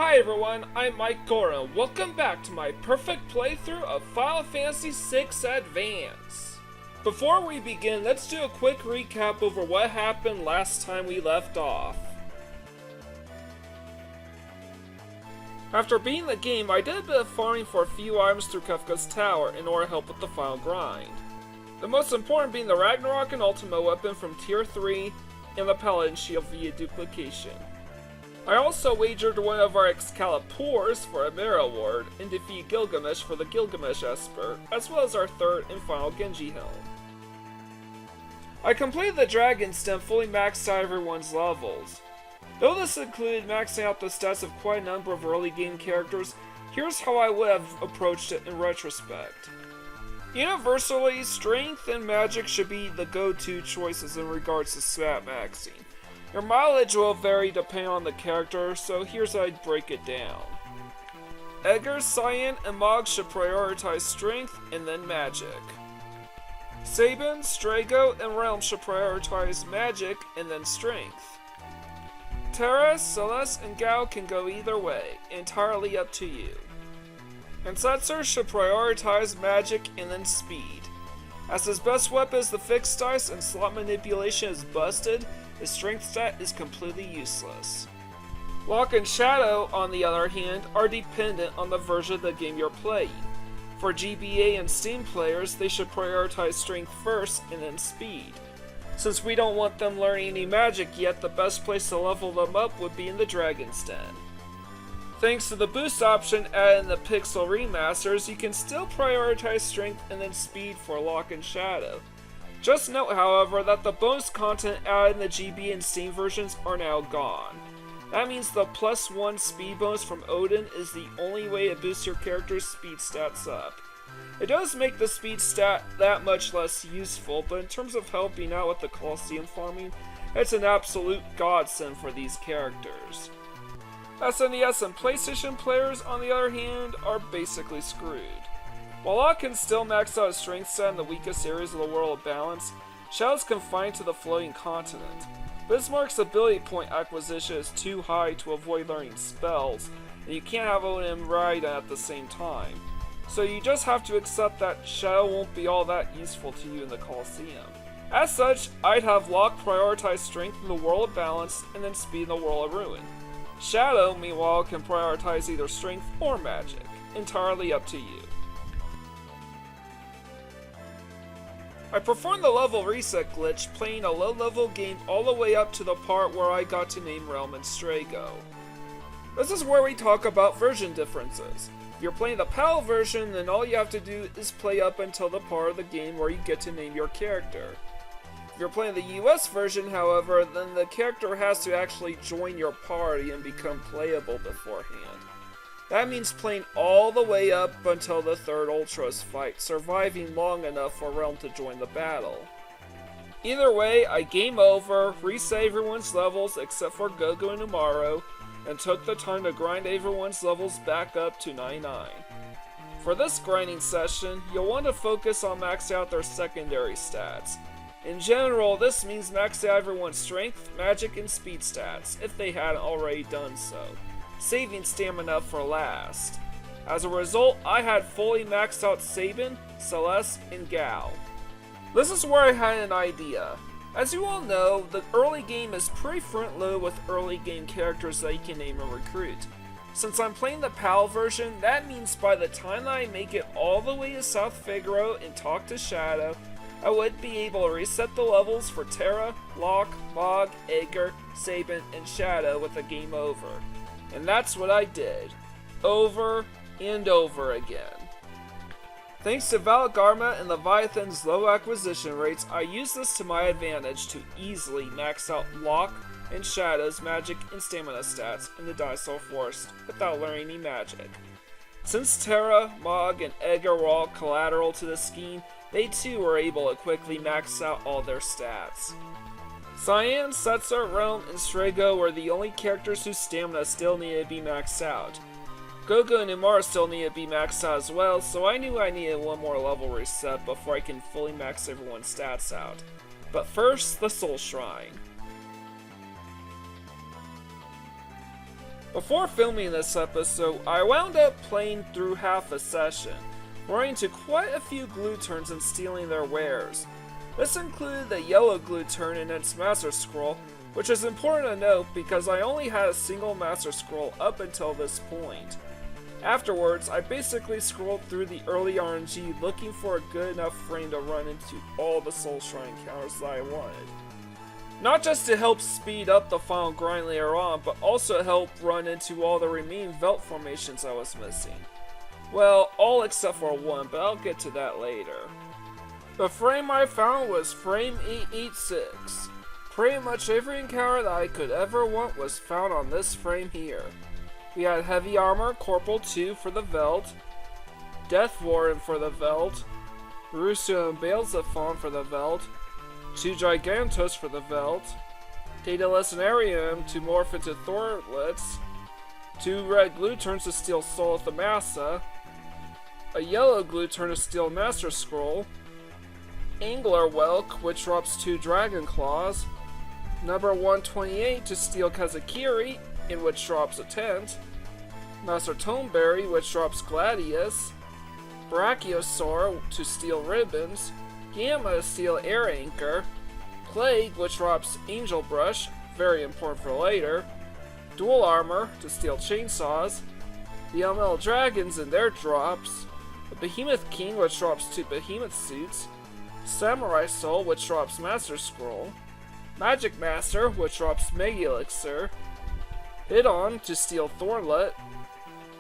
Hi everyone, I'm Mike Gora. Welcome back to my perfect playthrough of Final Fantasy VI Advance. Before we begin, let's do a quick recap over what happened last time we left off. After beating the game, I did a bit of farming for a few items through Kefka's Tower in order to help with the final grind. The most important being the Ragnarok and Ultima weapon from Tier 3 and the Paladin Shield via duplication. I also wagered one of our Excaliburs for a Mirror Award and defeat Gilgamesh for the Gilgamesh Esper, as well as our third and final Genji Helm. I completed the Dragon Stem fully maxed out everyone's levels. Though this included maxing out the stats of quite a number of early game characters, here's how I would have approached it in retrospect. Universally, Strength and Magic should be the go-to choices in regards to stat maxing. Your mileage will vary depending on the character, so here's how I'd break it down. Edgar, Cyan, and Mog should prioritize Strength and then Magic. Sabin, Strago, and Realm should prioritize Magic and then Strength. Terra, Celeste, and Gao can go either way, entirely up to you. And Setzer should prioritize Magic and then Speed. As his best weapon is the fixed dice and slot manipulation is busted, his strength stat is completely useless. Locke and Shadow, on the other hand, are dependent on the version of the game you're playing. For GBA and Steam players, they should prioritize strength first and then speed. Since we don't want them learning any magic yet, the best place to level them up would be in the Dragon's Den. Thanks to the boost option added in the Pixel remasters, you can still prioritize strength and then speed for Locke and Shadow. Just note, however, that the bonus content added in the GB and Steam versions are now gone. That means the +1 speed bonus from Odin is the only way to boost your character's speed stats up. It does make the speed stat that much less useful, but in terms of helping out with the Colosseum farming, it's an absolute godsend for these characters. SNES and PlayStation players, on the other hand, are basically screwed. While Locke can still max out his strength stat in the weakest areas of the World of Balance, Shadow's confined to the floating continent. Bismarck's ability point acquisition is too high to avoid learning spells, and you can't have Odin and Raiden at the same time. So you just have to accept that Shadow won't be all that useful to you in the Colosseum. As such, I'd have Locke prioritize strength in the World of Balance and then speed in the World of Ruin. Shadow, meanwhile, can prioritize either strength or magic, entirely up to you. I performed the level reset glitch, playing a low-level game all the way up to the part where I got to name Realm and Strago. This is where we talk about version differences. If you're playing the PAL version, then all you have to do is play up until the part of the game where you get to name your character. If you're playing the US version, however, then the character has to actually join your party and become playable beforehand. That means playing all the way up until the third Ultros fight, surviving long enough for Realm to join the battle. Either way, I game over, reset everyone's levels except for Gogo and Umaru, and took the time to grind everyone's levels back up to 99. For this grinding session, you'll want to focus on maxing out their secondary stats. In general, this means maxing out everyone's strength, magic, and speed stats, if they hadn't already done so, saving stamina for last. As a result, I had fully maxed out Sabin, Celeste, and Gao. This is where I had an idea. As you all know, the early game is pretty front-loaded with early game characters that you can name and recruit. Since I'm playing the PAL version, that means by the time that I make it all the way to South Figaro and talk to Shadow, I would be able to reset the levels for Terra, Locke, Mog, Edgar, Sabin, and Shadow with a game over. And that's what I did. Over and over again. Thanks to Valgarma and Leviathan's low acquisition rates, I used this to my advantage to easily max out Locke and Shadow's magic and stamina stats in the Dinosaur Forest without learning any magic. Since Terra, Mog, and Edgar were all collateral to the scheme, they too were able to quickly max out all their stats. Cyan, Setzer, Realm, and Strago were the only characters whose stamina still needed to be maxed out. Gogo and Umar still needed to be maxed out as well, so I knew I needed one more level reset before I can fully max everyone's stats out. But first, the Soul Shrine. Before filming this episode, I wound up playing through half a session, running into quite a few glue turns and stealing their wares. This included the yellow glue turn and its master scroll, which is important to note because I only had a single master scroll up until this point. Afterwards, I basically scrolled through the early RNG looking for a good enough frame to run into all the Soul Shrine encounters that I wanted. Not just to help speed up the final grind later on, but also help run into all the remaining Velt formations I was missing. Well, all except for one, but I'll get to that later. The frame I found was frame 886. Pretty much every encounter that I could ever want was found on this frame here. We had Heavy Armor Corporal 2 for the Velt, Death Warden for the Velt, Russo and Beelzephon for the Velt, 2 Gigantos for the Velt, Data Lessenarium to morph into Thornlets, 2 red glue turns to steal Soul of the Massa, a yellow glue turn to steal Master Scroll, Angler Whelk, which drops 2 Dragon Claws, number 128 to steal Kazakiri, in which drops a tent, Master Toneberry, which drops Gladius, Brachiosaur to steal ribbons, Gamma to steal Air Anchor, Plague, which drops Angel Brush, very important for later, Dual Armor to steal chainsaws, the Elemental Dragons and their drops, the Behemoth King, which drops 2 Behemoth Suits, Samurai Soul, which drops Master Scroll, Magic Master, which drops Mega Elixir, Hidon to steal Thornlet,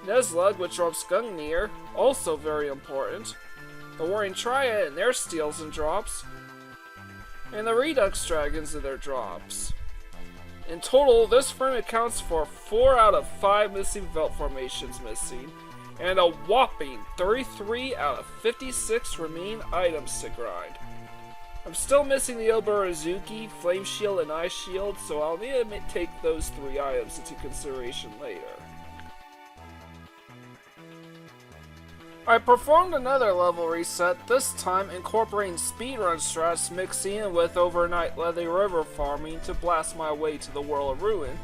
Neslug, which drops Gungnir, also very important, the Warring Triad and their steals and drops, and the Redux Dragons and their drops. In total, this frame accounts for 4 out of 5 missing Velt formations missing, and a whopping 33 out of 56 remaining items to grind. I'm still missing the Obarazuki, Flame Shield, and Ice Shield, so I'll need to take those 3 items into consideration later. I performed another level reset, this time incorporating speedrun strats mixing in with overnight Leather River farming to blast my way to the World of Ruin,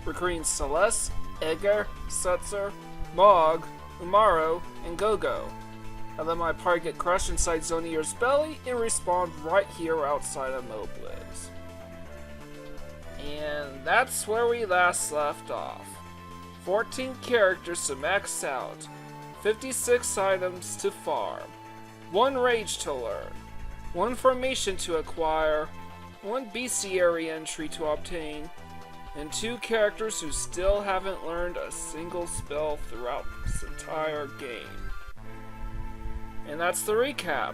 recruiting Celeste, Edgar, Setzer, Mog, Umaro, and Gogo. I let my party get crushed inside Zonier's belly and respawned right here outside of Mobliz. And that's where we last left off. 14 characters to max out, 56 items to farm, 1 rage to learn, 1 formation to acquire, 1 bestiary entry to obtain, and 2 characters who still haven't learned a single spell throughout this entire game. And that's the recap.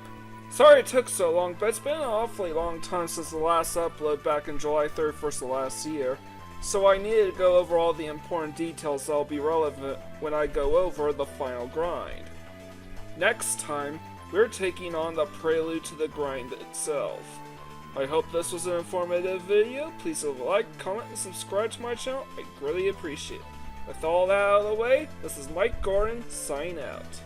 Sorry it took so long, but it's been an awfully long time since the last upload back in July 31st of last year, so I needed to go over all the important details that will be relevant when I go over the final grind. Next time, we're taking on the prelude to the grind itself. I hope this was an informative video. Please leave a like, comment, and subscribe to my channel. I greatly appreciate it. With all that out of the way, this is Mike Gordon, signing out.